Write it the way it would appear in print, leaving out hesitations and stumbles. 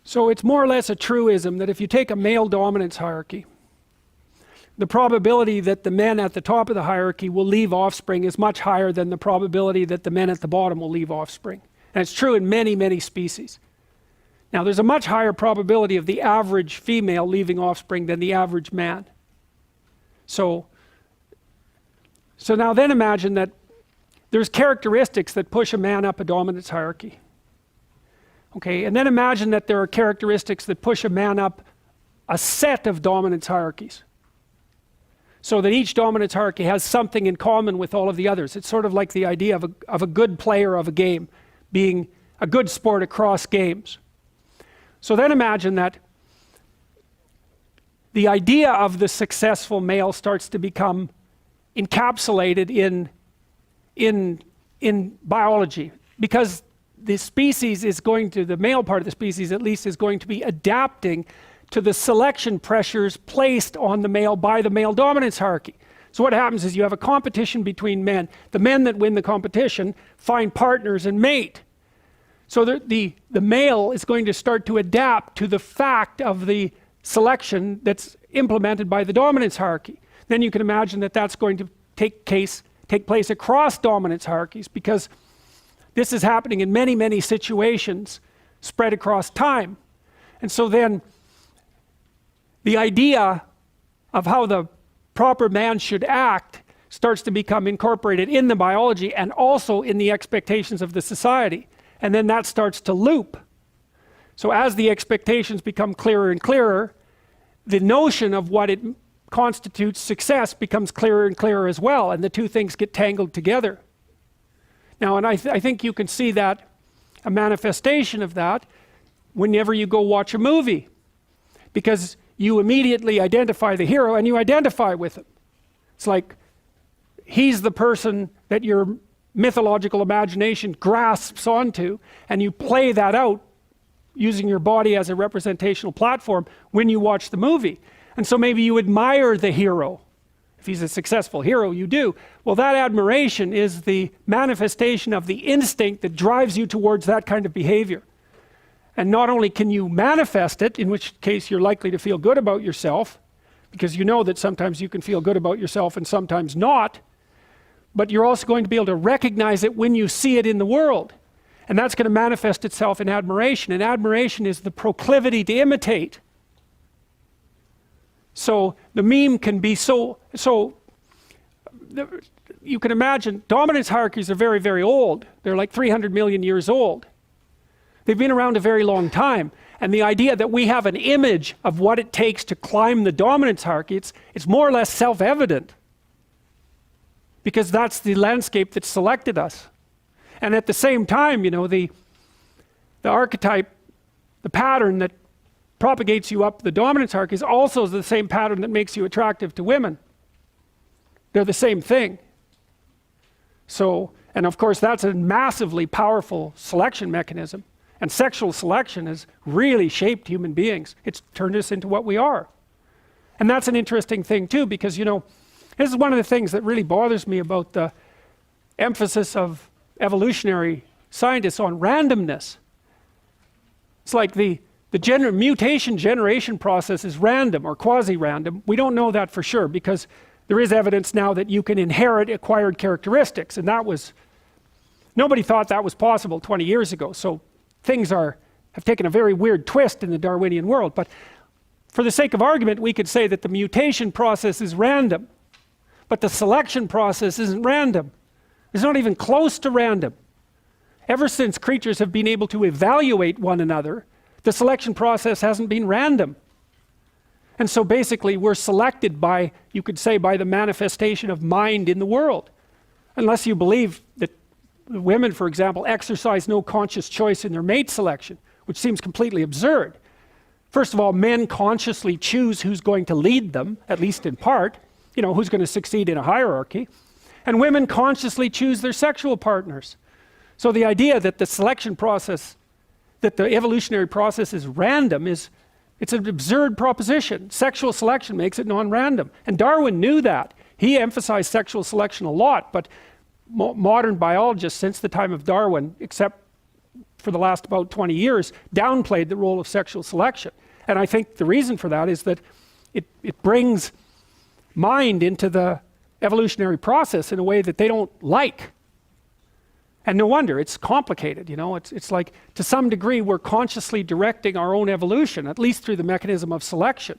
So it's more or less a truism that if you take a male dominance hierarchy, the probability that the men at the top of the hierarchy will leave offspring is much higher than the probability that the men at the bottom will leave offspring. And it's true in many, many species. Now there's a much higher probability of the average female leaving offspring than the average man. So now then imagine that there's characteristics that push a man up a dominance hierarchy. Okay, and then imagine that there are characteristics that push a man up a set of dominance hierarchies. So that each dominance hierarchy has something in common with all of the others. It's sort of like the idea of a good player of a game being a good sport across games. So then imagine that the idea of the successful male starts to become encapsulated in biology, because the species is going to, the male part of the species at least, is going to be adapting to the selection pressures placed on the male by the male dominance hierarchy. So what happens is you have a competition between men. The men that win the competition find partners and mate. So the male is going to start to adapt to the fact of the selection that's implemented by the dominance hierarchy. Then you can imagine that that's going to take place across dominance hierarchies, because this is happening in many, many situations spread across time. And so then the idea of how the proper man should act starts to become incorporated in the biology and also in the expectations of the society. And then that starts to loop. So as the expectations become clearer and clearer, the notion of what it constitutes success becomes clearer and clearer as well, and the two things get tangled together. Now, and I think you can see that, a manifestation of that, whenever you go watch a movie, because you immediately identify the hero and you identify with him. It's like he's the person that your mythological imagination grasps onto, and you play that out using your body as a representational platform when you watch the movie. And so maybe you admire the hero. If he's a successful hero, you do. Well, that admiration is the manifestation of the instinct that drives you towards that kind of behavior. And not only can you manifest it, in which case you're likely to feel good about yourself, because you know that sometimes you can feel good about yourself and sometimes not, but you're also going to be able to recognize it when you see it in the world. And that's going to manifest itself in admiration. And admiration is the proclivity to imitate. So the meme can be you can imagine, dominance hierarchies are very, very old. They're like 300 million years old. They've been around a very long time. And the idea that we have an image of what it takes to climb the dominance hierarchy, it's more or less self-evident. Because that's the landscape that selected us. And at the same time, you know, the archetype, the pattern that propagates you up the dominance hierarchy is also the same pattern that makes you attractive to women. They're the same thing. So, and of course that's a massively powerful selection mechanism. And sexual selection has really shaped human beings. It's turned us into what we are. And that's an interesting thing too, because, you know, this is one of the things that really bothers me about the emphasis of evolutionary scientists on randomness. It's like the mutation generation process is random or quasi-random. We don't know that for sure, because there is evidence now that you can inherit acquired characteristics, and that was, nobody thought that was possible 20 years ago. So things have taken a very weird twist in the Darwinian world. But for the sake of argument, we could say that the mutation process is random, but the selection process isn't random. It's not even close to random. Ever since creatures have been able to evaluate one another, the selection process hasn't been random. And so basically we're selected by, you could say, by the manifestation of mind in the world. Unless you believe that women, for example, exercise no conscious choice in their mate selection, which seems completely absurd. First of all, men consciously choose who's going to lead them, at least in part, you know, who's going to succeed in a hierarchy. And women consciously choose their sexual partners. So the idea that the selection process, that the evolutionary process is random, it's an absurd proposition. Sexual selection makes it non-random. And Darwin knew that. He emphasized sexual selection a lot, but modern biologists since the time of Darwin, except for the last about 20 years downplayed the role of sexual selection. And I think the reason for that is that it brings mind into the evolutionary process in a way that they don't like. And no wonder, it's complicated, you know. It's like, to some degree, we're consciously directing our own evolution, at least through the mechanism of selection.